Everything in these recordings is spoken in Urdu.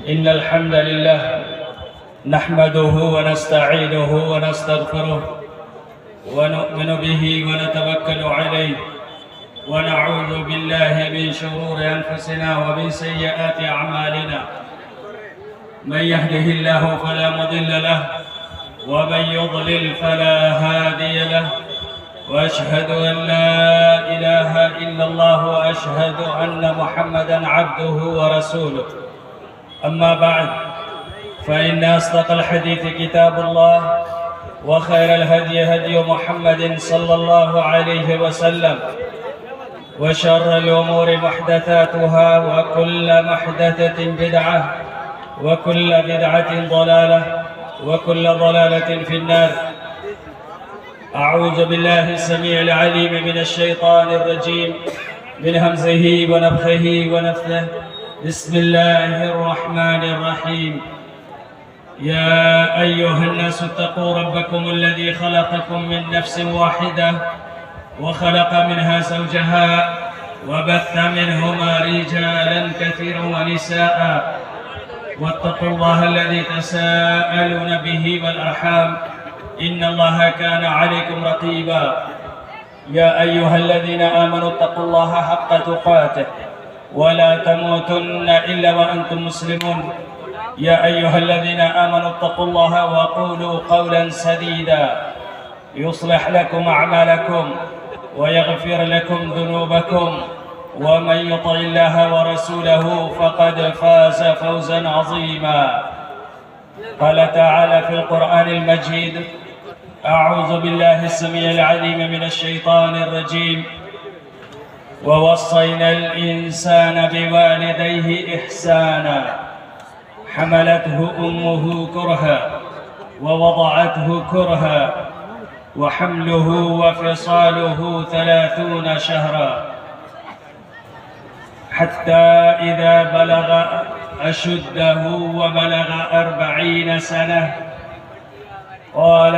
إن الحمد لله نحمده ونستعينه ونستغفره ونؤمن به ونتوكل عليه ونعوذ بالله من شرور أنفسنا ومن سيئات أعمالنا. من يهده الله فلا مضل له ومن يضلل فلا هادي له، وأشهد أن لا إله إلا الله وأشهد أن محمدًا عبده ورسوله. أما بعد، فإن أصدق الحديث كتاب الله، وخير الهدي هدي محمد صلى الله عليه وسلم، وشر الأمور محدثاتها، وكل محدثة بدعة، وكل بدعة ضلالة، وكل ضلالة في النار. أعوذ بالله السميع العليم من الشيطان الرجيم، من همزه ونفخه ونفثه. بسم الله الرحمن الرحيم. يا أيها الناس اتقوا ربكم الذي خلقكم من نفس واحدة وخلق منها زوجها وبث منهما رجالا كثيرا ونساء، واتقوا الله الذي تساءلون به والأرحام، إن الله كان عليكم رقيبا. يا أيها الذين آمنوا اتقوا الله حق تقاته ولا تموتن إلا وأنتم مسلمون. يا أيها الذين آمنوا اتقوا الله وقولوا قولا سديدا يصلح لكم أعمالكم ويغفر لكم ذنوبكم، ومن يطع الله ورسوله فقد فاز فوزا عظيما. قال تعالى في القرآن المجيد: أعوذ بالله السميع العليم من الشيطان الرجيم. ووصينا الإنسان بوالديه إحسانا، حملته أمه كرها ووضعته كرها، وحمله وفصاله 30 شهرا، حتى إذا بلغ أشده وبلغ 40 سنة قال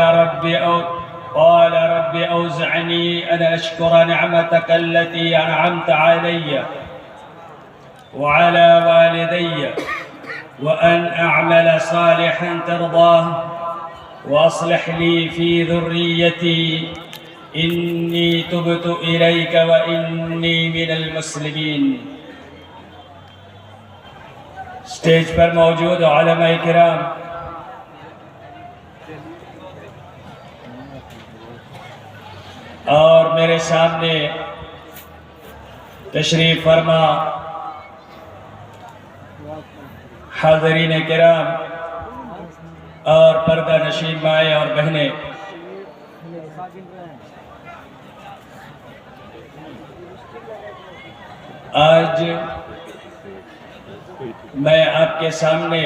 رب أوزعني أن أشكر نعمتك التي أنعمت علي وعلى والدي، وأن أعمل صالحا ترضاه، وأصلح لي في ذريتي، إني تبت إليك وإني من المسلمين. اسٹیج پر موجود علماء کرام، اور میرے سامنے تشریف فرما حاضرین کرام اور پردہ نشین مائیں اور بہنیں، آج میں آپ کے سامنے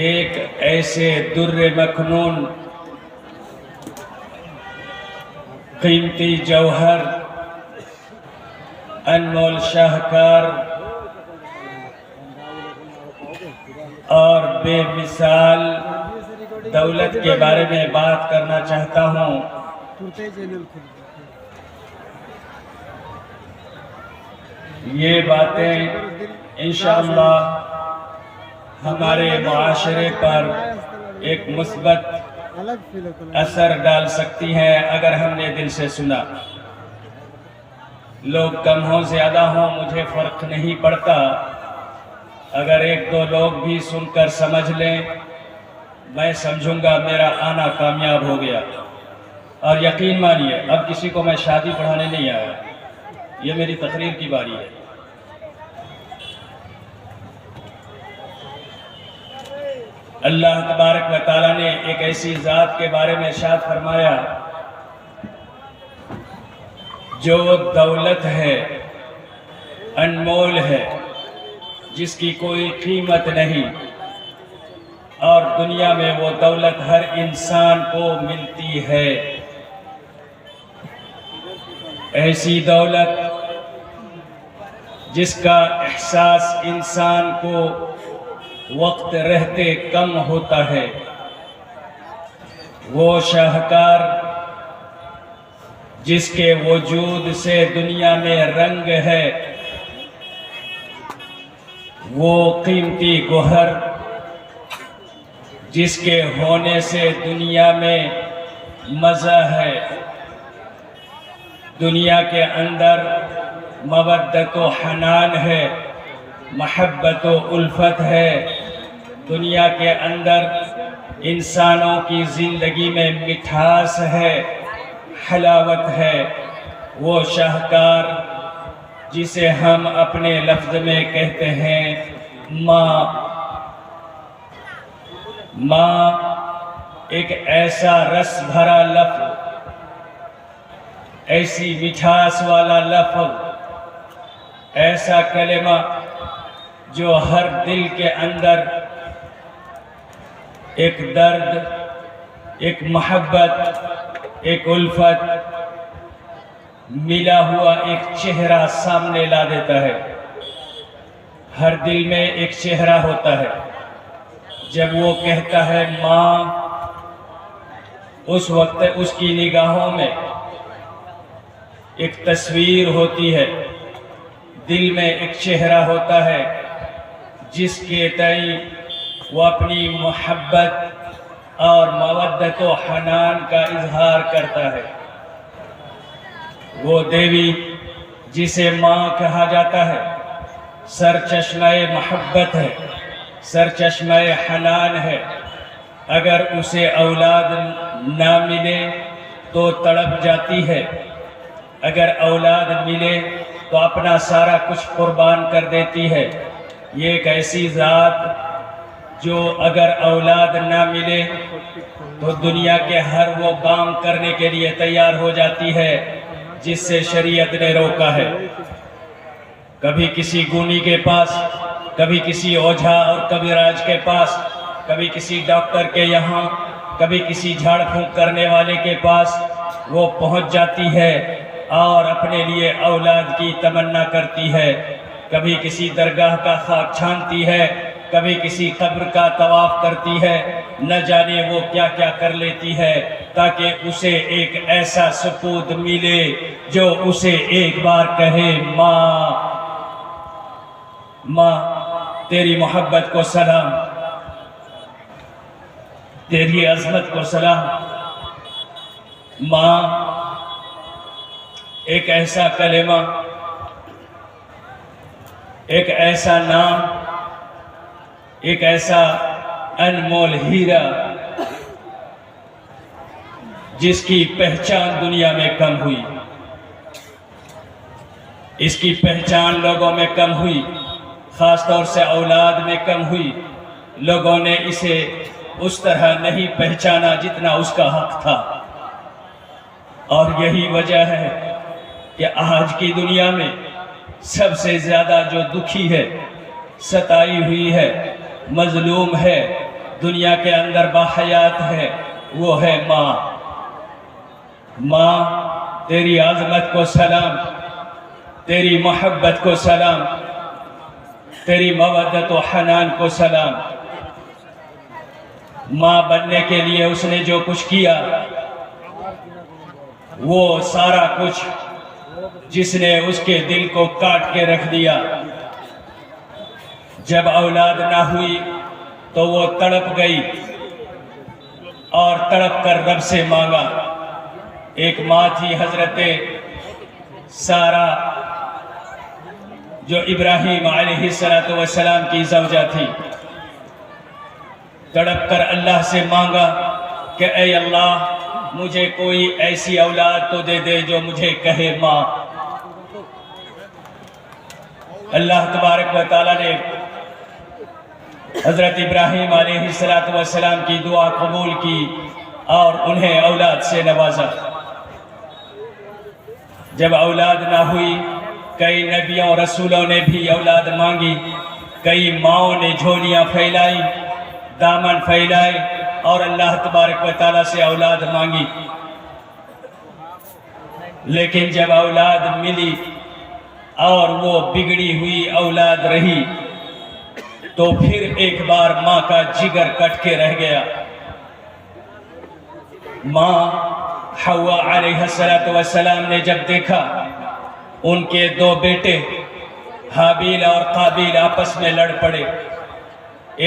ایک ایسے در مکنون، قیمتی جوہر، انمول شاہکار اور بے مثال دولت کے بارے میں بات کرنا چاہتا ہوں۔ یہ باتیں انشاءاللہ ہمارے معاشرے پر ایک مثبت اثر ڈال سکتی ہیں اگر ہم نے دل سے سنا۔ لوگ کم ہوں زیادہ ہوں مجھے فرق نہیں پڑتا، اگر ایک دو لوگ بھی سن کر سمجھ لیں، میں سمجھوں گا میرا آنا کامیاب ہو گیا۔ اور یقین مانیے، اب کسی کو میں شادی پڑھانے نہیں آیا، یہ میری تقریر کی باری ہے۔ اللہ تبارک و تعالیٰ نے ایک ایسی ذات کے بارے میں ارشاد فرمایا جو دولت ہے، انمول ہے، جس کی کوئی قیمت نہیں، اور دنیا میں وہ دولت ہر انسان کو ملتی ہے۔ ایسی دولت جس کا احساس انسان کو وقت رہتے کم ہوتا ہے، وہ شاہکار جس کے وجود سے دنیا میں رنگ ہے، وہ قیمتی گوہر جس کے ہونے سے دنیا میں مزہ ہے، دنیا کے اندر مودت و حنان ہے، محبت و الفت ہے، دنیا کے اندر انسانوں کی زندگی میں مٹھاس ہے، حلاوت ہے، وہ شاہکار جسے ہم اپنے لفظ میں کہتے ہیں ماں۔ ماں ایک ایسا رس بھرا لفظ، ایسی مٹھاس والا لفظ، ایسا کلمہ جو ہر دل کے اندر ایک درد، ایک محبت، ایک الفت ملا ہوا ایک چہرہ سامنے لا دیتا ہے۔ ہر دل میں ایک چہرہ ہوتا ہے، جب وہ کہتا ہے ماں، اس وقت اس کی نگاہوں میں ایک تصویر ہوتی ہے، دل میں ایک چہرہ ہوتا ہے جس کے تئیں وہ اپنی محبت اور مودت و حنان کا اظہار کرتا ہے۔ وہ دیوی جسے ماں کہا جاتا ہے سرچشمہ محبت ہے، سرچشمہ حنان ہے۔ اگر اسے اولاد نہ ملے تو تڑپ جاتی ہے، اگر اولاد ملے تو اپنا سارا کچھ قربان کر دیتی ہے۔ یہ ایک ایسی ذات جو اگر اولاد نہ ملے تو دنیا کے ہر وہ کام کرنے کے لیے تیار ہو جاتی ہے جس سے شریعت نے روکا ہے۔ کبھی کسی گونی کے پاس، کبھی کسی اوجھا اور کبیراج کے پاس، کبھی کسی ڈاکٹر کے یہاں، کبھی کسی جھاڑ پھونک کرنے والے کے پاس وہ پہنچ جاتی ہے اور اپنے لیے اولاد کی تمنا کرتی ہے۔ کبھی کسی درگاہ کا خاک چھانتی ہے، کبھی کسی قبر کا طواف کرتی ہے، نہ جانے وہ کیا کیا کر لیتی ہے تاکہ اسے ایک ایسا سپود ملے جو اسے ایک بار کہے ماں۔ ماں، تیری محبت کو سلام، تیری عظمت کو سلام۔ ماں ایک ایسا کلمہ، ایک ایسا نام، ایک ایسا انمول ہیرا جس کی پہچان دنیا میں کم ہوئی، اس کی پہچان لوگوں میں کم ہوئی، خاص طور سے اولاد میں کم ہوئی۔ لوگوں نے اسے اس طرح نہیں پہچانا جتنا اس کا حق تھا، اور یہی وجہ ہے کہ آج کی دنیا میں سب سے زیادہ جو دکھی ہے، ستائی ہوئی ہے، مظلوم ہے، دنیا کے اندر باحیات ہے، وہ ہے ماں۔ ماں، تیری عظمت کو سلام، تیری محبت کو سلام، تیری مودت و حنان کو سلام۔ ماں بننے کے لیے اس نے جو کچھ کیا، وہ سارا کچھ جس نے اس کے دل کو کاٹ کے رکھ دیا۔ جب اولاد نہ ہوئی تو وہ تڑپ گئی اور تڑپ کر رب سے مانگا۔ ایک ماں تھی حضرت سارہ، جو ابراہیم علیہ السلام کی زوجہ تھی۔ تڑپ کر اللہ سے مانگا کہ اے اللہ، مجھے کوئی ایسی اولاد تو دے دے جو مجھے کہے ماں۔ اللہ تبارک و تعالیٰ نے حضرت ابراہیم علیہ السلام کی دعا قبول کی اور انہیں اولاد سے نوازا۔ جب اولاد نہ ہوئی، کئی نبیوں رسولوں نے بھی اولاد مانگی، کئی ماؤں نے جھولیاں پھیلائی، دامن پھیلائے اور اللہ تبارک و تعالیٰ سے اولاد مانگی۔ لیکن جب اولاد ملی اور وہ بگڑی ہوئی اولاد رہی تو پھر ایک بار ماں کا جگر کٹ کے رہ گیا۔ ماں حوا علیہ السلام نے جب دیکھا ان کے دو بیٹے حابیل اور قابیل آپس میں لڑ پڑے،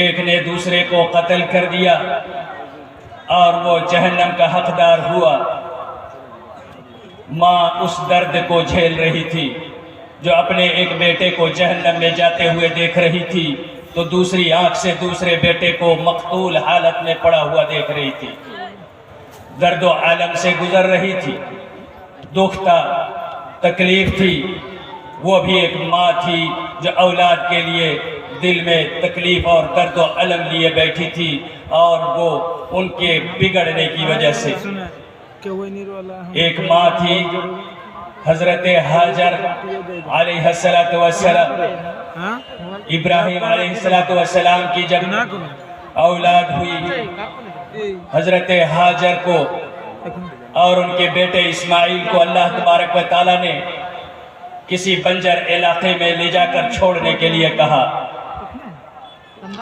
ایک نے دوسرے کو قتل کر دیا اور وہ جہنم کا حقدار ہوا۔ ماں اس درد کو جھیل رہی تھی، جو اپنے ایک بیٹے کو جہنم میں جاتے ہوئے دیکھ رہی تھی تو دوسری آنکھ سے دوسرے بیٹے کو مقتول حالت میں پڑا ہوا دیکھ رہی تھی، درد و عالم سے گزر رہی تھی، دکھ تھا، تکلیف تھی۔ وہ بھی ایک ماں تھی جو اولاد کے لیے دل میں تکلیف اور درد و علم لیے بیٹھی تھی، اور وہ ان کے بگڑنے کی وجہ سے۔ ایک ماں تھی حضرت حاجر علیہ السلام، ابراہیم علیہ السلام کی جب اولاد ہوئی حضرت حاجر کو اور ان کے بیٹے اسماعیل کو اللہ تبارک و تعالیٰ نے کسی بنجر علاقے میں لے جا کر چھوڑنے کے لیے کہا۔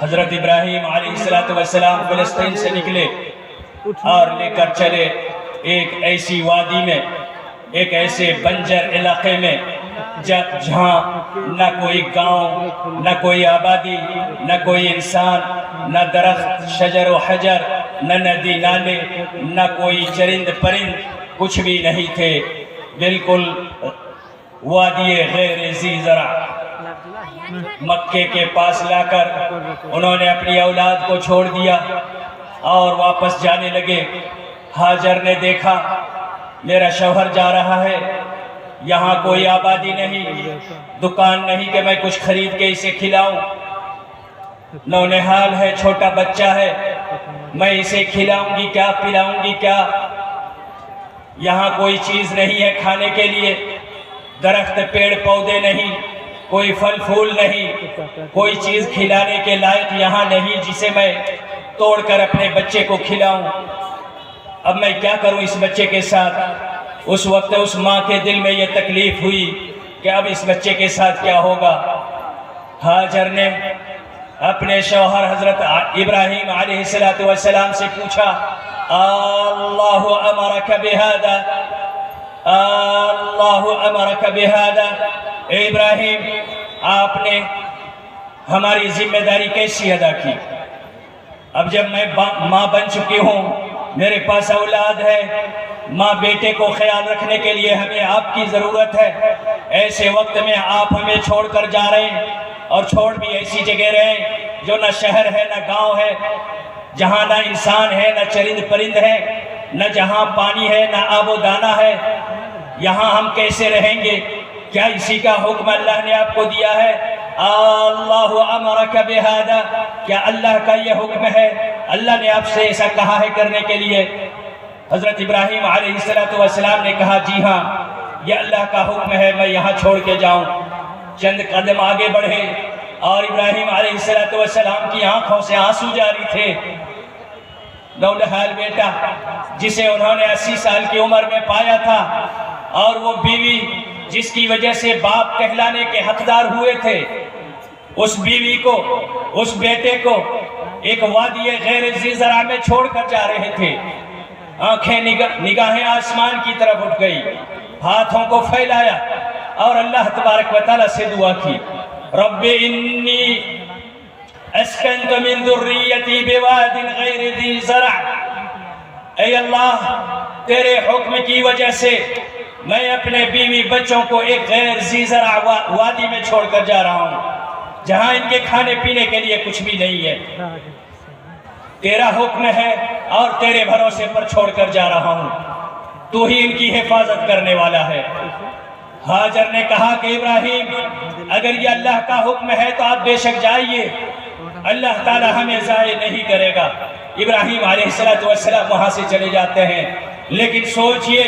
حضرت ابراہیم علیہ السلام فلسطین سے نکلے اور لے کر چلے ایک ایسی وادی میں، ایک ایسے بنجر علاقے میں جہاں نہ کوئی گاؤں، نہ کوئی آبادی، نہ کوئی انسان، نہ درخت شجر و حجر، نہ ندی نالے، نہ کوئی چرند پرند، کچھ بھی نہیں تھے، بالکل وادی غیر ذی زرع۔ مکے کے پاس لا کر انہوں نے اپنی اولاد کو چھوڑ دیا اور واپس جانے لگے۔ حاجر نے دیکھا میرا شوہر جا رہا ہے، یہاں کوئی آبادی نہیں، دکان نہیں کہ میں کچھ خرید کے اسے کھلاؤں، نونہال ہے، چھوٹا بچہ ہے، میں اسے کھلاؤں گی کیا، پلاؤں گی کیا؟ یہاں کوئی چیز نہیں ہے کھانے کے لیے، درخت پیڑ پودے نہیں، کوئی پھل پھول نہیں، کوئی چیز کھلانے کے لائق یہاں نہیں جسے میں توڑ کر اپنے بچے کو کھلاؤں۔ اب میں کیا کروں اس بچے کے ساتھ؟ اس وقت اس ماں کے دل میں یہ تکلیف ہوئی کہ اب اس بچے کے ساتھ کیا ہوگا۔ حاجر نے اپنے شوہر حضرت ابراہیم علیہ السلام سے پوچھا، اللہ امرک بہذا، اللہ امرک بہذا، اے ابراہیم آپ نے ہماری ذمہ داری کیسی ادا کی؟ اب جب میں ماں بن چکی ہوں، میرے پاس اولاد ہے، ماں بیٹے کو خیال رکھنے کے لیے ہمیں آپ کی ضرورت ہے، ایسے وقت میں آپ ہمیں چھوڑ کر جا رہے ہیں، اور چھوڑ بھی ایسی جگہ رہے ہیں جو نہ شہر ہے نہ گاؤں ہے، جہاں نہ انسان ہے نہ چرند پرند ہے، نہ جہاں پانی ہے نہ آب و دانہ ہے، یہاں ہم کیسے رہیں گے؟ کیا اسی کا حکم اللہ نے آپ کو دیا ہے؟ اللہ امرک بہذا، کیا اللہ کا یہ حکم ہے؟ اللہ نے آپ سے ایسا کہا ہے کرنے کے لیے؟ حضرت ابراہیم علیہ السلام نے کہا جی ہاں، یہ اللہ کا حکم ہے، میں یہاں چھوڑ کے جاؤں۔ چند قدم آگے بڑھے اور ابراہیم علیہ السلام کی آنکھوں سے آنسو جاری تھے۔ نونہال بیٹا جسے انہوں نے 80 سال کی عمر میں پایا تھا، اور وہ بیوی جس کی وجہ سے باپ کہلانے کے حقدار ہوئے تھے، اس بیوی کو، اس بیٹے کو ایک وادی غیر ذی زرع میں چھوڑ کر جا رہے تھے۔ آنکھیں نگاہیں آسمان کی طرف اٹھ گئی، ہاتھوں کو پھیلایا اور اللہ تبارک و تعالیٰ سے دعا کی، رب انی اسکنت من ذریتی بواد غیر ذی زرع، اے اللہ تیرے حکم کی وجہ سے میں اپنے بیوی بچوں کو ایک غیر ذی زرع وادی میں چھوڑ کر جا رہا ہوں، جہاں ان کے کھانے پینے کے لیے کچھ بھی نہیں ہے، تیرا حکم ہے اور تیرے بھروسے پر چھوڑ کر جا رہا ہوں، تو ہی ان کی حفاظت کرنے والا ہے۔ حاجر نے کہا کہ ابراہیم اگر یہ اللہ کا حکم ہے تو آپ بے شک جائیے، اللہ تعالی ہمیں ضائع نہیں کرے گا۔ ابراہیم علیہ السلام وہاں سے چلے جاتے ہیں، لیکن سوچئے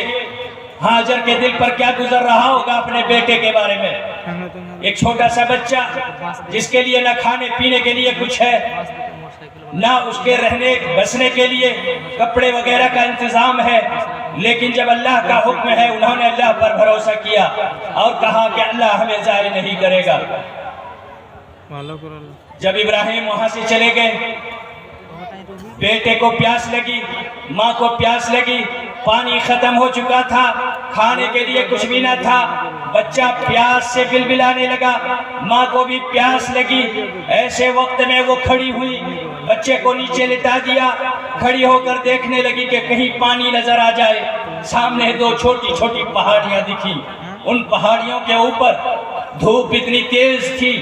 حاجر کے دل پر کیا گزر رہا ہوگا اپنے بیٹے کے بارے میں۔ ایک چھوٹا سا بچہ جس کے لیے نہ کھانے پینے کے لیے کچھ ہے، نہ اس کے رہنے بسنے کے لیے کپڑے وغیرہ کا انتظام ہے، لیکن جب اللہ کا حکم ہے انہوں نے اللہ پر بھروسہ کیا اور کہا کہ اللہ ہمیں ضائع نہیں کرے گا۔ جب ابراہیم وہاں سے چلے گئے، بیٹے کو پیاس لگی، ماں کو پیاس لگی، پانی ختم ہو چکا تھا، کھانے کے لیے کچھ بھی نہ تھا، بچہ پیاس سے بلبلانے لگا، ماں کو بھی پیاس لگی۔ ایسے وقت میں وہ کھڑی ہوئی، بچے کو نیچے لٹا دیا، کھڑی ہو کر دیکھنے لگی کہ کہیں پانی نظر آ جائے۔ سامنے دو چھوٹی چھوٹی پہاڑیاں دکھی، ان پہاڑیوں کے اوپر دھوپ اتنی تیز تھی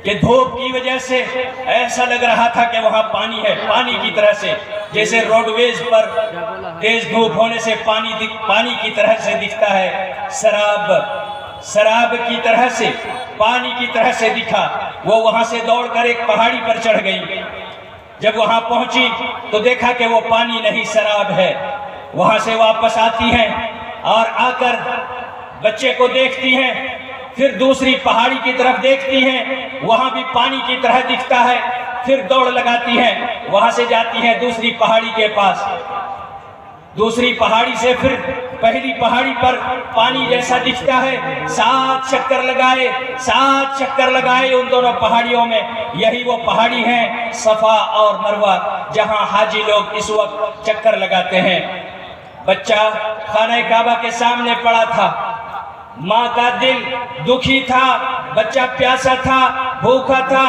کہ دھوپ کی وجہ سے ایسا لگ رہا تھا کہ وہاں پانی ہے، پانی کی طرح سے، جیسے روڈ ویز پر تیز دھوپ ہونے سے پانی کی طرح سے دکھتا ہے، سراب کی طرح سے، پانی کی طرح سے دکھا۔ وہ وہاں سے دوڑ کر ایک پہاڑی پر چڑھ گئی۔ جب وہاں پہنچی تو دیکھا کہ وہ پانی نہیں سراب ہے۔ وہاں سے واپس آتی ہیں اور آ کر بچے کو دیکھتی ہیں، پھر دوسری پہاڑی کی طرف دیکھتی ہیں، وہاں بھی پانی کی طرح دکھتا ہے، پھر دوڑ لگاتی ہیں، وہاں سے جاتی ہیں دوسری پہاڑی کے پاس، دوسری پہاڑی سے پھر پہلی پہاڑی پر پانی جیسا دکھتا ہے، 7 چکر لگائے ان دونوں پہاڑیوں میں۔ یہی وہ پہاڑی ہیں صفا اور مروہ، جہاں حاجی لوگ اس وقت چکر لگاتے ہیں۔ بچہ خانہ کعبہ کے سامنے پڑا تھا، ماں کا دل دکھی تھا، بچہ پیاسا تھا، بھوکا تھا،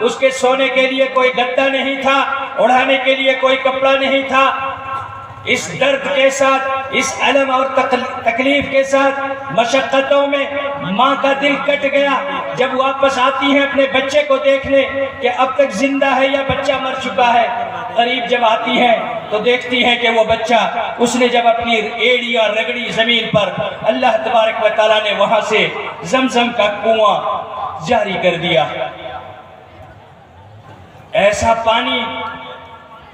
اس کے سونے کے لیے کوئی گدا نہیں تھا، اڑھانے کے لیے کوئی کپڑا نہیں تھا۔ اس درد کے ساتھ، اس علم اور تکلیف کے ساتھ، مشقتوں میں ماں کا دل کٹ گیا۔ جب واپس آتی ہیں اپنے بچے کو دیکھنے کہ اب تک زندہ ہے یا بچہ مر چکا ہے، قریب جب آتی ہیں تو دیکھتی ہیں کہ وہ بچہ، اس نے جب اپنی ایڑی اور رگڑی زمین پر، اللہ تبارک و تعالیٰ نے وہاں سے زمزم کا کنواں جاری کر دیا۔ ایسا پانی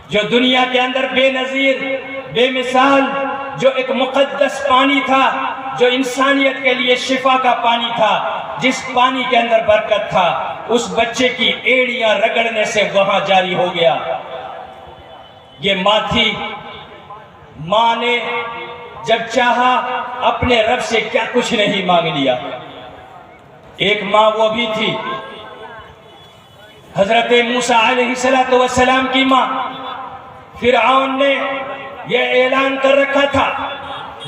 جو دنیا کے اندر بے نظیر، بے مثال، جو ایک مقدس پانی تھا، جو انسانیت کے لیے شفا کا پانی تھا، جس پانی کے اندر برکت تھا، اس بچے کی ایڑیاں رگڑنے سے وہاں جاری ہو گیا۔ یہ ماں تھی، ماں نے جب چاہا اپنے رب سے کیا کچھ نہیں مانگ لیا۔ ایک ماں وہ بھی تھی حضرت موسیٰ علیہ السلام کی ماں۔ فرعون نے یہ اعلان کر رکھا تھا،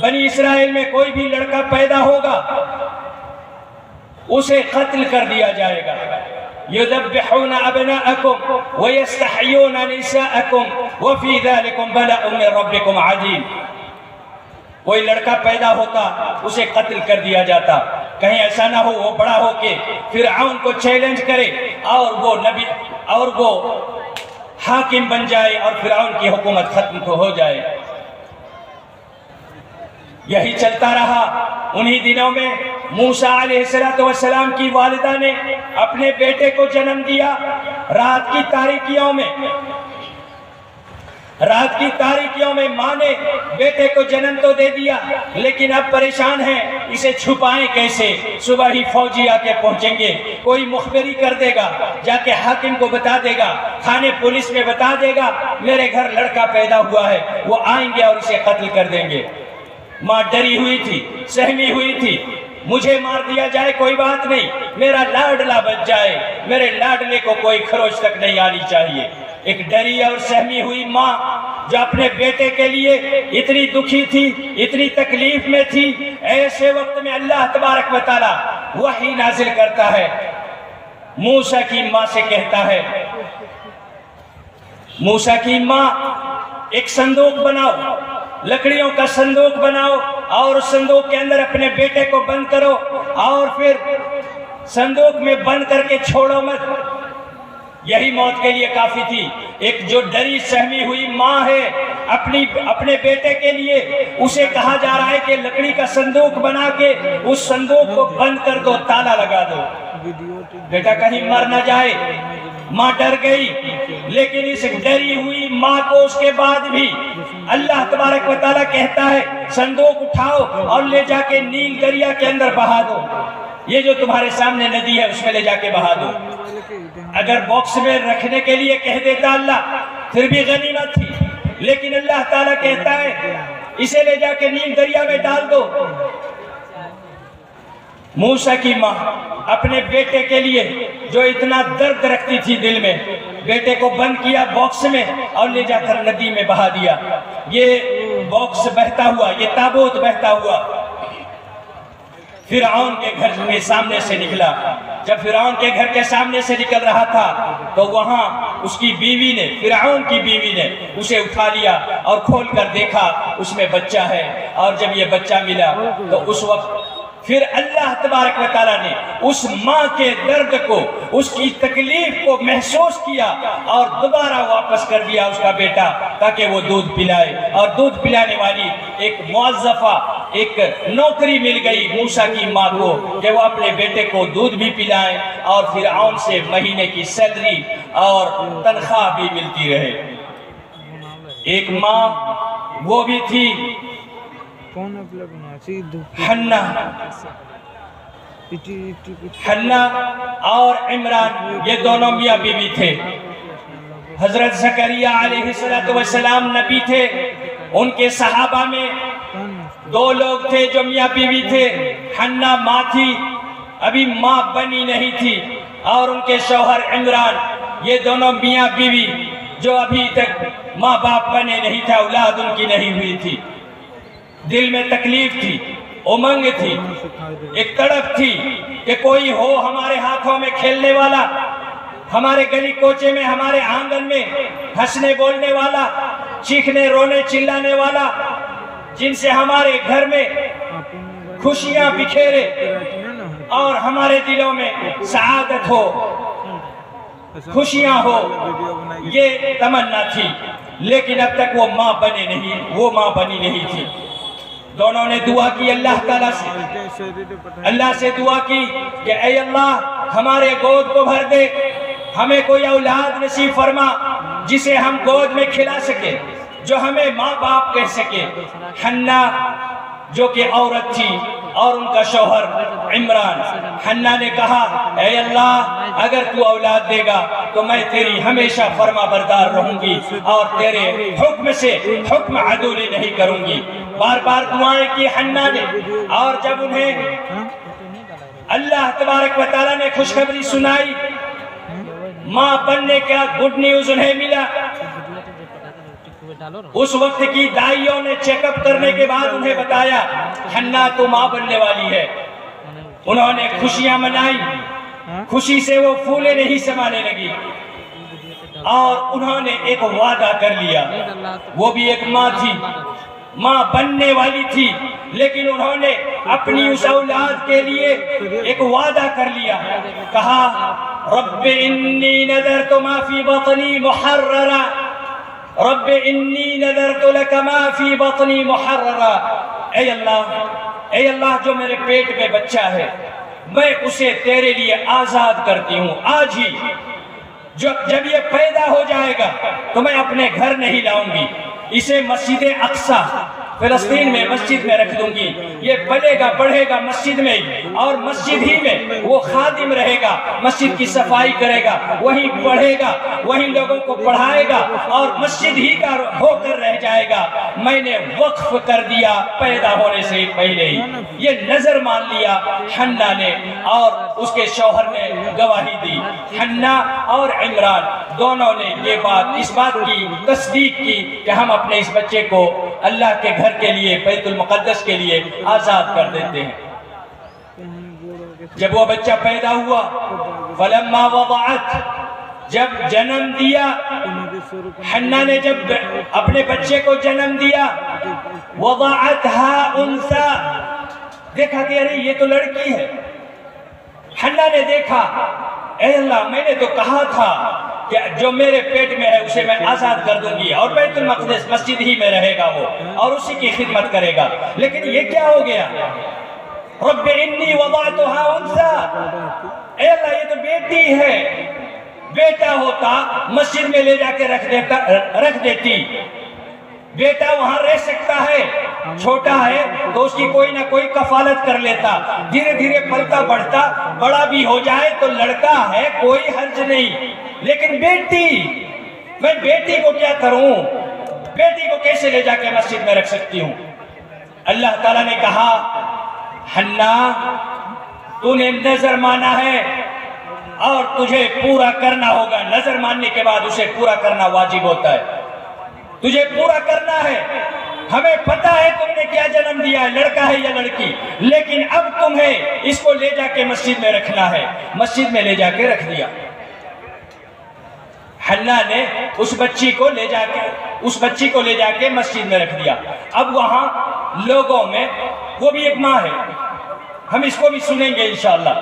بنی اسرائیل میں کوئی بھی لڑکا پیدا ہوگا اسے قتل کر دیا جائے گا۔ يذبحون أبناءكم ويستحيون نساءكم وفي ذلكم بلاء من ربكم عظيم۔ کوئی لڑکا پیدا ہوتا اسے قتل کر دیا جاتا، کہیں ایسا نہ ہو وہ بڑا ہو کے فرعون کو چیلنج کرے اور وہ نبی اور وہ حاکم بن جائے اور فرعون کی حکومت ختم تو ہو جائے۔ یہی چلتا رہا۔ انہی دنوں میں موسیٰ علیہ السلام کی والدہ نے اپنے بیٹے کو جنم دیا رات کی تاریکیوں میں ماں نے بیٹے کو جنم تو دے دیا، لیکن اب پریشان ہیں اسے چھپائیں کیسے۔ صبح ہی فوجی آ کے پہنچیں گے، کوئی مخبری کر دے گا، جا کے حاکم کو بتا دے گا، تھانے پولیس میں بتا دے گا میرے گھر لڑکا پیدا ہوا ہے، وہ آئیں گے اور اسے قتل کر دیں گے۔ ماں ڈری ہوئی تھی، سہمی ہوئی تھی، مجھے مار دیا جائے کوئی بات نہیں، میرا لاڈلا بچ جائے، میرے لاڈلے کو کوئی خروش تک نہیں آنی چاہیے۔ ایک ڈری اور سہمی ہوئی ماں جو اپنے بیٹے کے لیے اتنی دکھی تھی، اتنی تکلیف میں تھی، ایسے وقت میں اللہ تبارک و تعالیٰ وحی نازل کرتا ہے، موسیٰ کی ماں سے کہتا ہے، موسیٰ کی ماں ایک صندوق بناؤ، لکڑیوں کا صندوق بناؤ اور اس صندوق کے اندر اپنے بیٹے کو بند کرو اور پھر صندوق میں بند کر کے چھوڑو مت۔ یہی موت کے لیے کافی تھی۔ ایک جو ڈری سہمی ہوئی ماں ہے اپنے بیٹے کے لیے، اسے کہا جا رہا ہے کہ لکڑی کا صندوق بنا کے اس صندوق کو بند کر دو، تالا لگا دو، بیٹا کہیں مر نہ جائے۔ ماں ڈر گئی، لیکن اس ڈری ہوئی ماں کو اس کے بعد بھی اللہ تبارک و تعالیٰ کہتا ہے صندوق اٹھاؤ اور لے جا کے نیل دریا کے اندر بہا دو، یہ جو تمہارے سامنے ندی ہے اس میں لے جا کے بہا دو۔ اگر باکس میں رکھنے کے لیے کہہ دیتا اللہ پھر بھی غنیمت تھی، لیکن اللہ تعالیٰ کہتا ہے اسے لے جا کے نیل دریا میں ڈال دو۔ موسیٰ کی ماں اپنے بیٹے کے لیے جو اتنا درد رکھتی تھی دل میں، بیٹے کو بند کیا باکس میں اور لے جا کر ندی میں بہا دیا۔ یہ باکس بہتا ہوا، یہ تابوت بہتا ہوا فرعون کے گھر کے سامنے سے نکلا۔ جب فرعون کے گھر کے سامنے سے نکل رہا تھا تو وہاں اس کی بیوی نے، فرعون کی بیوی نے اسے اٹھا لیا اور کھول کر دیکھا اس میں بچہ ہے، اور جب یہ بچہ ملا تو اس وقت پھر اللہ تبارک و تعالیٰ نے اس ماں کے درد کو، اس کی تکلیف کو محسوس کیا اور دوبارہ واپس کر دیا اس کا بیٹا، تاکہ وہ دودھ پلائے۔ اور دودھ پلانے والی ایک موظفہ، ایک نوکری مل گئی موسیٰ کی ماں کو کہ وہ اپنے بیٹے کو دودھ بھی پلائے اور فرعون سے مہینے کی سیلری اور تنخواہ بھی ملتی رہے۔ ایک ماں وہ بھی تھی حنا، حنا اور عمران، یہ دونوں میاں بیوی تھے۔ حضرت زکریا علیہ السلام نبی تھے، ان کے صحابہ میں دو لوگ تھے جو میاں بیوی تھے۔ حنا ماں تھی، ابھی ماں بنی نہیں تھی، اور ان کے شوہر عمران، یہ دونوں میاں بیوی جو ابھی تک ماں باپ بنے نہیں تھے، اولاد ان کی نہیں ہوئی تھی۔ دل میں تکلیف تھی، امنگ تھی، ایک تڑپ تھی کہ کوئی ہو ہمارے ہاتھوں میں کھیلنے والا، ہمارے گلی کوچے میں، ہمارے آنگن میں ہنسنے بولنے والا، چیخنے رونے چلانے والا، جن سے ہمارے گھر میں خوشیاں بکھیرے اور ہمارے دلوں میں سعادت ہو، خوشیاں ہو، یہ تمنا تھی۔ لیکن اب تک وہ ماں بنی نہیں تھی۔ دونوں نے دعا کی اللہ تعالیٰ سے، اللہ سے دعا کی کہ اے اللہ ہمارے گود کو بھر دے، ہمیں کوئی اولاد نصیب فرما جسے ہم گود میں کھلا سکے، جو ہمیں ماں باپ کہہ سکے۔ حنا جو کہ عورت تھی اور ان کا شوہر عمران، حنا نے کہا اے اللہ اگر تو اولاد دے گا تو میں تیری ہمیشہ فرما بردار رہوں گی اور تیرے حکم سے حکم عدولی نہیں کروں گی۔ بار بار دعائیں کی حنا نے، اور جب انہیں اللہ تبارک و تعالیٰ نے خوشخبری سنائی، ماں بننے کا گڈ نیوز انہیں ملا، اس وقت کی دائیوں نے چیک اپ کرنے کے بعد انہیں بتایا حنا تو ماں بننے والی ہے۔ انہوں نے خوشیاں منائی، خوشی سے وہ پھولے نہیں سمانے لگی، اور انہوں نے ایک وعدہ کر لیا۔ وہ بھی ایک ماں تھی، ماں بننے والی تھی، لیکن انہوں نے اپنی اس اولاد کے لیے ایک وعدہ کر لیا۔ کہا رب انی نذرت ما فی بطنی محررا، رب انی نذرت لک ما فی بطنی محررا، اے اللہ جو میرے پیٹ میں بچہ ہے میں اسے تیرے لیے آزاد کرتی ہوں آج ہی۔ جب یہ پیدا ہو جائے گا تو میں اپنے گھر نہیں لاؤں گی، اسے مسجد اقصی فلسطین میں مسجد میں رکھ دوں گی۔ یہ پلے گا بڑھے گا مسجد میں، اور مسجد ہی میں وہ خادم رہے گا، مسجد کی صفائی کرے گا، وہیں پڑھے گا، وہیں لوگوں کو پڑھائے گا، اور مسجد ہی کا ہو کر رہ جائے گا۔ میں نے وقف کر دیا پیدا ہونے سے پہلے ہی، یہ نظر مان لیا حنا نے، اور اس کے شوہر نے گواہی دی۔ حنا اور عمران دونوں نے اس بات کی تصدیق کی کہ ہم اپنے اس بچے کو اللہ کے گھر کے لیے، بیت المقدس کے لیے آزاد کر دیتے ہیں۔ جب وہ بچہ پیدا ہوا، فلما وضعت، جب جنم دیا، حنا نے جب اپنے بچے کو جنم دیا، وضعتها انثى، دیکھا کہ ارے یہ تو لڑکی ہے۔ حنا نے دیکھا اے اللہ میں نے تو کہا تھا کہ جو میرے پیٹ میں ہے اسے میں آزاد کر دوں گی، اور بیت المقدس مسجد ہی میں رہے گا وہ، اور اسی کی خدمت کرے گا، لیکن یہ کیا ہو گیا؟ رب انی وضعتها انثى، اے اللہ یہ تو بیٹی ہے، بیٹا ہوتا مسجد میں لے جا کے رکھ دیتی، بیٹا وہاں رہ سکتا ہے، چھوٹا ہے تو اس کی کوئی نہ کوئی کفالت کر لیتا، دھیرے دھیرے پلتا بڑھتا، بڑا بھی ہو جائے تو لڑکا ہے کوئی حرج نہیں، لیکن بیٹی، میں بیٹی کو کیا کروں؟ بیٹی کو کیسے لے جا کے مسجد میں رکھ سکتی ہوں؟ اللہ تعالیٰ نے کہا حنا تو نے نظر مانا ہے اور تجھے پورا کرنا ہوگا، نظر ماننے کے بعد اسے پورا کرنا واجب ہوتا ہے، تجھے پورا کرنا ہے، ہمیں پتا ہے تم نے کیا جنم دیا ہے، لڑکا ہے یا لڑکی، لیکن اب تمہیں اس کو لے جا کے مسجد میں رکھنا ہے۔ مسجد میں لے جا کے رکھ دیا۔ حنا نے اس بچی کو لے جا کے مسجد میں رکھ دیا۔ اب وہاں لوگوں میں، وہ بھی ایک ماں ہے، ہم اس کو بھی سنیں گے انشاءاللہ۔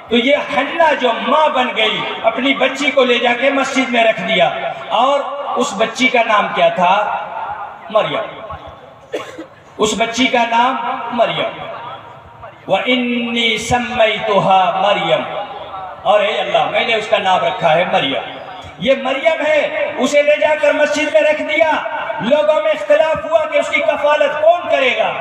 تو یہ حنا جو ماں بن گئی، اپنی بچی کو لے جا کے مسجد میں رکھ دیا، اور اس بچی کا نام کیا تھا؟ مریم۔ اس بچی کا نام مریم۔ وَإِنِّي سَمَّيْتُهَا مریم، اور اے اللہ میں نے اس کا نام رکھا ہے مریم۔ یہ مریم ہے، اسے لے جا کر مسجد میں رکھ دیا۔ لوگوں میں اختلاف ہوا کہ اس کی کفالت کون کرے گا۔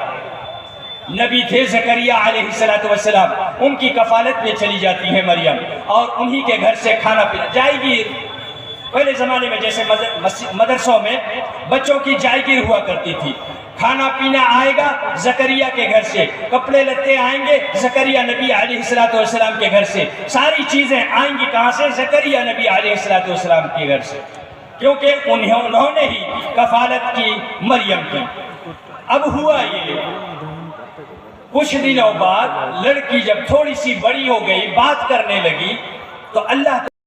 نبی تھے زکریا علیہ السلام، ان کی کفالت میں چلی جاتی ہے مریم، اور انہی کے گھر سے کھانا پینا جائیگیر۔ پہلے زمانے میں جیسے مدرسوں میں بچوں کی جائیگیر ہوا کرتی تھی، کھانا پینا آئے گا زکریا کے گھر سے، کپڑے لتے آئیں گے زکریا نبی علیہ السلام کے گھر سے، ساری چیزیں آئیں گی کہاں سے؟ زکریا نبی علیہ السلام کے گھر سے، کیونکہ انہوں نے ہی کفالت کی مریم کی۔ اب ہوا یہ، کچھ دنوں بعد لڑکی جب تھوڑی سی بڑی ہو گئی، بات کرنے لگی، تو اللہ